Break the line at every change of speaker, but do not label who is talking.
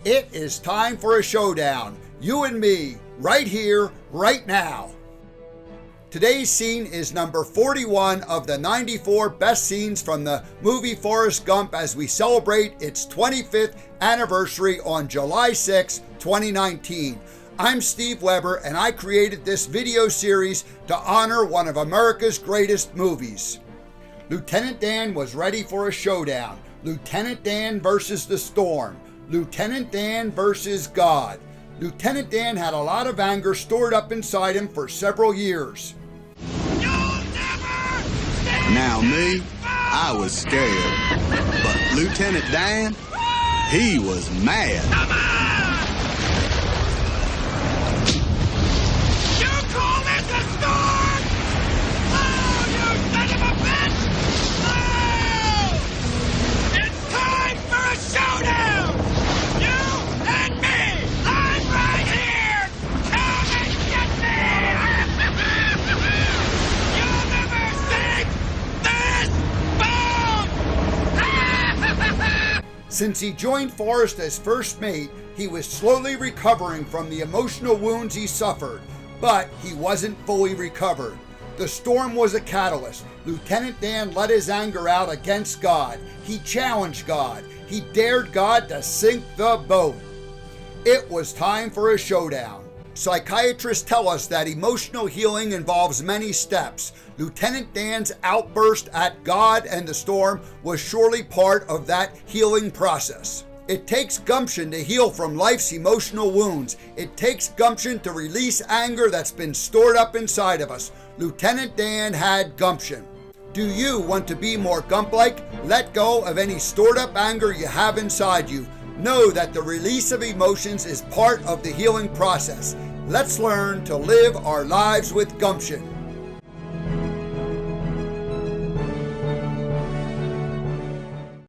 It is time for a showdown. You and me, right here, right now. Today's scene is number 41 of the 94 best scenes from the movie Forrest Gump as we celebrate its 25th anniversary on July 6, 2019. I'm Steve Weber and I created this video series to honor one of America's greatest movies. Lieutenant Dan was ready for a showdown. Lieutenant Dan versus the storm. Lieutenant Dan versus God. Lieutenant Dan had a lot of anger stored up inside him for several years.
Now me, I was scared, but Lieutenant Dan, he was mad.
Come on! You call this a storm? Oh, you son of a bitch! Oh! It's time for a showdown! You and me! I'm right here! Come and get me! You'll never sink this boat!
Since he joined Forrest as first mate, he was slowly recovering from the emotional wounds he suffered, but he wasn't fully recovered. The storm was a catalyst. Lieutenant Dan let his anger out against God. He challenged God. He dared God to sink the boat. It was time for a showdown. Psychiatrists tell us that emotional healing involves many steps. Lieutenant Dan's outburst at God and the storm was surely part of that healing process. It takes gumption to heal from life's emotional wounds. It takes gumption to release anger that's been stored up inside of us. Lieutenant Dan had gumption. Do you want to be more Gump-like? Let go of any stored up anger you have inside you. Know that the release of emotions is part of the healing process. Let's learn to live our lives with gumption.